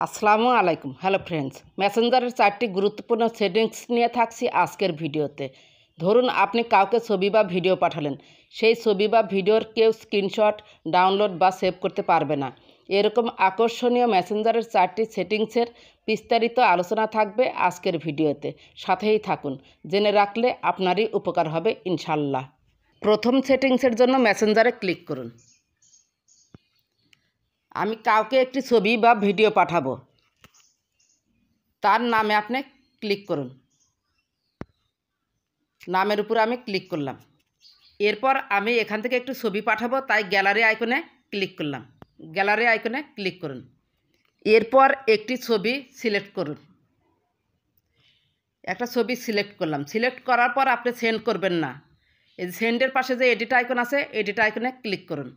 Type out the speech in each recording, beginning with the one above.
আসসালামু আলাইকুম। Hello friends, মেসেঞ্জারের 4টি গুরুত্বপূর্ণ সেটিংস নিয়ে থাকছি আজকের ভিডিওতে। ধরুন আপনি কাউকে ছবি বা ভিডিও পাঠালেন, সেই ছবি বা ভিডিওর কেউ স্ক্রিনশট ডাউনলোড বা সেভ করতে পারবে না। এরকম আকর্ষণীয় মেসেঞ্জারের 4টি সেটিংসের বিস্তারিত আলোচনা থাকবে আজকের ভিডিওতে। সাথেই থাকুন, জেনে রাখলে আপনারই উপকার হবে ইনশাল্লাহ। প্রথম সেটিংসের জন্য মেসেঞ্জারে ক্লিক করুন। আমি কাউকে একটি ছবি বা ভিডিও পাঠাবো, তার নামে আপনি ক্লিক করুন। নামের উপর আমি ক্লিক করলাম। এরপর আমি এখান থেকে একটু ছবি পাঠাবো, তাই গ্যালারি আইকনে ক্লিক করলাম। গ্যালারি আইকনে ক্লিক করুন। এরপর একটি ছবি সিলেক্ট করুন। একটা ছবি সিলেক্ট করলাম। সিলেক্ট করার পর আপনি সেন্ড করবেন না, এই সেন্ডের পাশে যে এডিট আইকন আছে, এডিট আইকনে ক্লিক করুন।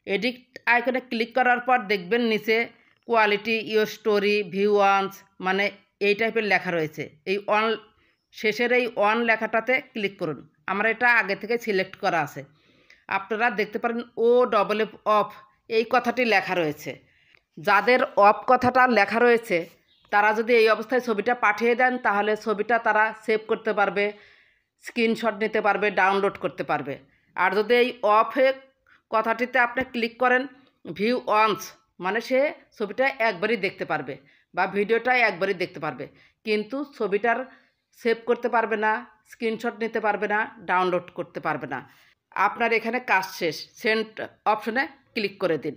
এডিট আইকনে ক্লিক করার পর দেখবেন নিচে quality, your story, view once, মানে এই টাইপের লেখা রয়েছে। এই অন শেষের এই অন লেখাটাতে ক্লিক করুন। আমার এটা আগে থেকে সিলেক্ট করা আছে। আপনারা দেখতে পারেন OFF অফ এই কথাটি লেখা রয়েছে। যাদের অফ কথাটা লেখা রয়েছে তারা যদি এই অবস্থায় ছবিটা পাঠিয়ে দেন, তাহলে ছবিটা তারা সেভ করতে পারবে, স্ক্রিনশট নিতে পারবে, ডাউনলোড করতে পারবে। আর যদি এই অফে কথাটিতে আপনি ক্লিক করেন, ভিউ ওয়ান্স, মানে সে ছবিটা একবারই দেখতে পারবে বা ভিডিওটা একবারই দেখতে পারবে, কিন্তু ছবিটার সেভ করতে পারবে না, স্ক্রিনশট নিতে পারবে না, ডাউনলোড করতে পারবে না। আপনার এখানে কাজ শেষ, সেন্ড অপশনে ক্লিক করে দিন।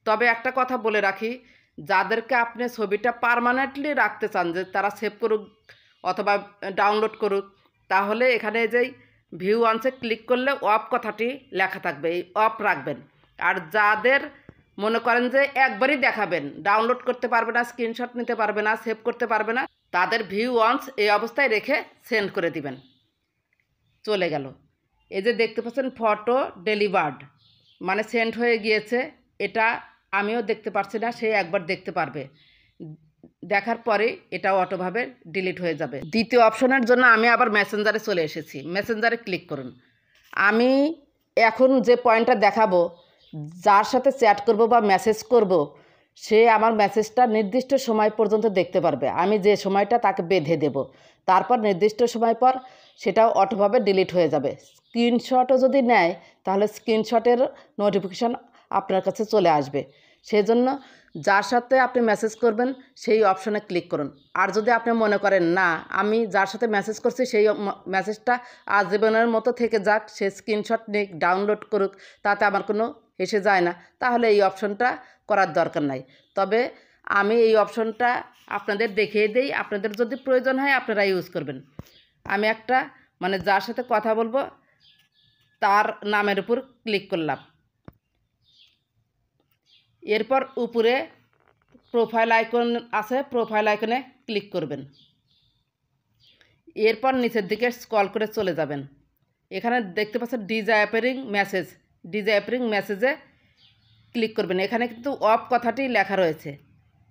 তবে একটা কথা বলে রাখি, যাদেরকে আপনি ছবিটা পার্মানেন্টলি রাখতে চান, যে তারা সেভ করুক অথবা ডাউনলোড করুক, তাহলে এখানে যেই ভিউ ওয়ান্সে ক্লিক করলে অফ কথাটি লেখা থাকবে, এই অফ রাখবেন। আর যাদের মনে করেন যে একবারই দেখাবেন, ডাউনলোড করতে পারবে না, স্ক্রিনশট নিতে পারবে না, সেভ করতে পারবে না, তাদের ভিউ ওয়ান্স এই অবস্থায় রেখে সেন্ড করে দিবেন। চলে গেল। এই যে দেখতে পাচ্ছেন ফটো ডেলিভার্ড, মানে সেন্ড হয়ে গিয়েছে। এটা আমিও দেখতে পারছি না, সে একবার দেখতে পারবে। দেখার পরে এটা অটোভাবে ডিলিট হয়ে যাবে। দ্বিতীয় অপশনের জন্য আমি আবার মেসেঞ্জারে চলে এসেছি। মেসেঞ্জারে ক্লিক করুন। আমি এখন যে পয়েন্টটা দেখাবো, যার সাথে চ্যাট করব বা মেসেজ করব, সে আমার মেসেজটা নির্দিষ্ট সময় পর্যন্ত দেখতে পারবে। আমি যে সময়টা তাকে বেঁধে দেব, তারপর নির্দিষ্ট সময় পর সেটাও অটোভাবে ডিলিট হয়ে যাবে। স্ক্রিনশটও যদি নেয়, তাহলে স্ক্রিনশটের নোটিফিকেশান আপনার কাছে চলে আসবে। সেজন্য যার সাথে আপনি মেসেজ করবেন সেই অপশনে ক্লিক করুন। আর যদি আপনি মনে করেন না, আমি যার সাথে মেসেজ করছি সেই মেসেজটা আজীবনের মতো থেকে যাক, সে স্ক্রিনশট নিক, ডাউনলোড করুক, তাতে আমার কোনো এসে যায় না, তাহলে এই অপশনটা করার দরকার নাই। তবে আমি এই অপশনটা আপনাদের দেখিয়ে দিই, আপনাদের যদি প্রয়োজন হয় আপনারা ইউজ করবেন। আমি একটা, মানে যার সাথে কথা বলবো তার নামের উপর ক্লিক করলাম। এরপর উপরে প্রোফাইল আইকন আছে, প্রোফাইল আইকনে ক্লিক করবেন। এরপর নিচের দিকে স্ক্রল করে চলে যাবেন। এখানে দেখতে পাচ্ছেন ডিজায়াপিং মেসেজ, ডিজায়াপিং মেসেজে ক্লিক করবেন। এখানে কিন্তু অফ কথাটি লেখা রয়েছে।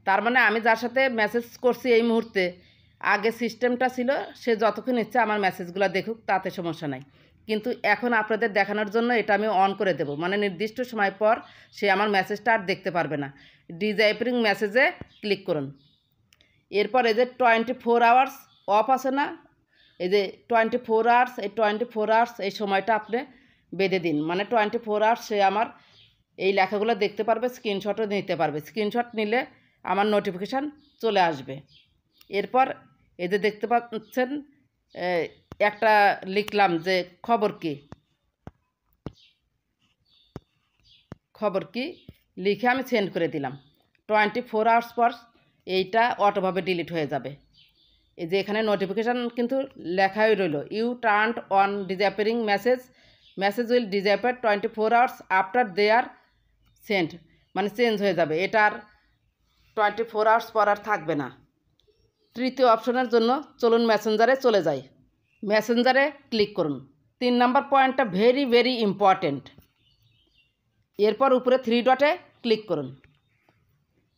তার মানে আমি যার সাথে মেসেজ করছি এই মুহূর্তে, আগে সিস্টেমটা ছিল সে যতক্ষণ ইচ্ছে আমার মেসেজগুলো দেখুক, তাতে সমস্যা নাই। কিন্তু এখন আপনাদের দেখানোর জন্য এটা আমি অন করে দেব, মানে নির্দিষ্ট সময় পর সে আমার মেসেজটা আর দেখতে পারবে না। ডিজায়াপিং মেসেজে ক্লিক করুন। এরপর এই যে 24 আওয়ার্স অফ আছে না, এই যে 24 আওয়ার্স, এই 24 আওয়ার্স এই সময়টা আপনি বেঁধে দিন। মানে 24 আওয়ার্স সে আমার এই লেখাগুলো দেখতে পারবে, স্ক্রিনশটও নিতে পারবে। স্ক্রিনশট নিলে আমার নোটিফিকেশান চলে আসবে। এরপর এই যে দেখতে পাচ্ছেন একটা লিখলাম যে খবর কি, খবর কি লিখে আমি সেন্ড করে দিলাম। 24 আওয়ার্স পর এইটা অটোভাবে ডিলিট হয়ে যাবে। এই যে এখানে নোটিফিকেশান কিন্তু লেখাই রইল, you turned on disappearing message, message will disappear 24 hours after they are send, মানে চেঞ্জ হয়ে যাবে। এটার 24 আওয়ার্স পর আর থাকবে না। তৃতীয় অপশনের জন্য চলুন মেসেঞ্জারে চলে যাই। মেসেঞ্জারে ক্লিক করুন। 3 নম্বর পয়েন্টটা ভেরি ভেরি ইম্পর্টেন্ট। এরপর উপরে 3 ডটে ক্লিক করুন।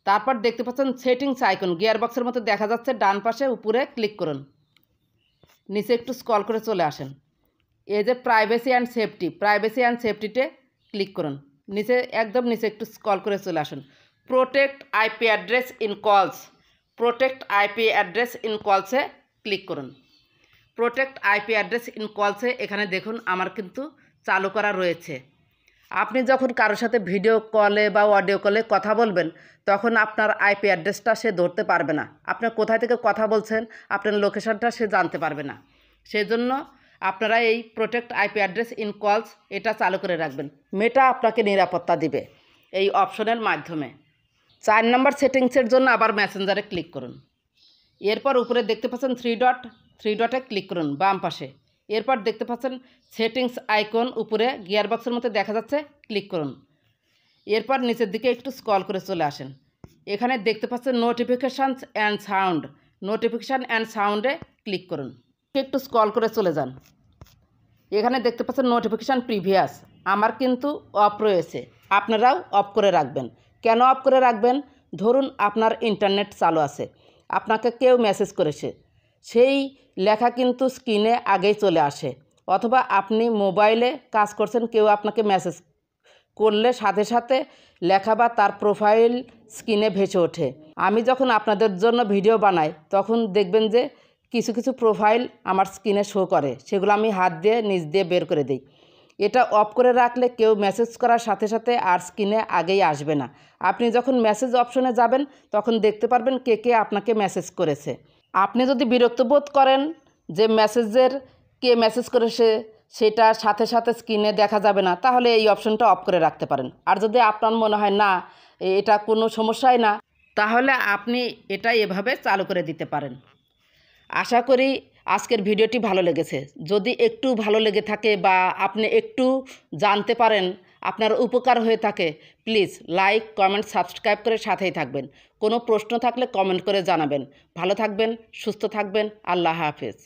তারপর দেখতে পাচ্ছেন সেটিংস আইকন, গিয়ার বক্সের মতো দেখা যাচ্ছে, ডান পাশে উপরে ক্লিক করুন। নিচে একটু স্ক্রল করে চলে আসেন। এই যে privacy and safety, privacy and সেফটিতে ক্লিক করুন। নিচে একদম নিচে একটু স্ক্রল করে চলে আসুন। Protect IP address in calls, protect IP address in কলসে ক্লিক করুন। প্রোটেক্ট আইপি অ্যাড্রেস ইন কলসে এখানে দেখুন আমার কিন্তু চালু করা রয়েছে। আপনি যখন কারোর সাথে ভিডিও কলে বা অডিও কলে কথা বলবেন তখন আপনার আইপি অ্যাড্রেসটা সে ধরতে পারবে না, আপনার কোথায় থেকে কথা বলছেন আপনার লোকেশনটা সে জানতে পারবে না। সেই জন্য আপনারা এই প্রোটেক্ট আইপি অ্যাড্রেস ইন কলস এটা চালু করে রাখবেন। মেটা আপনাকে নিরাপত্তা দিবে এই অপশনের মাধ্যমে। 4 নম্বর সেটিংসের জন্য আবার মেসেঞ্জারে ক্লিক করুন। এরপর উপরে দেখতে পাচ্ছেন থ্রি ডটে ক্লিক করুন বাম পাশে। এরপর দেখতে পাচ্ছেন সেটিংস আইকন উপরে গিয়ার বক্সের মধ্যে দেখা যাচ্ছে, ক্লিক করুন। এরপর নিচের দিকে একটু স্ক্রল করে চলে আসেন। এখানে দেখতে পাচ্ছেন notifications and sound, notification and সাউন্ডে ক্লিক করুন। একটু স্ক্রল করে চলে যান। এখানে দেখতে পাচ্ছেন নোটিফিকেশান প্রিভিয়াস, আমার কিন্তু অফ রয়েছে, আপনারাও অফ করে রাখবেন। কেন অফ করে রাখবেন? ধরুন আপনার ইন্টারনেট চালু আছে, আপনাকে কেউ মেসেজ করেছে, সেই লেখা কিন্তু স্ক্রিনে আগেই চলে আসে। অথবা আপনি মোবাইলে কাজ করছেন, কেউ আপনাকে মেসেজ করলে সাথে সাথে লেখা বা তার প্রোফাইল স্ক্রিনে ভেসে ওঠে। আমি যখন আপনাদের জন্য ভিডিও বানাই তখন দেখবেন যে কিছু কিছু প্রোফাইল আমার স্ক্রিনে শো করে, সেগুলো আমি হাত দিয়ে নিচ দিয়ে বের করে দিই। এটা অফ করে রাখলে কেউ মেসেজ করার সাথে সাথে আর স্ক্রিনে আগেই আসবে না। আপনি যখন মেসেজ অপশনে যাবেন তখন দেখতে পারবেন কে কে আপনাকে মেসেজ করেছে। আপনি যদি বিরক্ত বোধ করেন যে মেসেজের কে মেসেজ করেছে সেটা সাথে সাথে স্ক্রিনে দেখা যাবে না, তাহলে এই অপশনটা অফ করে রাখতে পারেন। আর যদি আপনার মনে হয় না এটা কোনো সমস্যাই না, তাহলে আপনি এটা এভাবে চালু করে দিতে পারেন। আশা করি আজকের ভিডিওটি ভালো লেগেছে। যদি একটু ভালো লেগে থাকে বা আপনি একটু জানতে পারেন, আপনার উপকার হয়ে থাকে, প্লিজ লাইক কমেন্ট সাবস্ক্রাইব করে সাথেই থাকবেন। কোনো প্রশ্ন থাকলে কমেন্ট করে জানাবেন। ভালো থাকবেন, সুস্থ থাকবেন। আল্লাহ হাফেজ।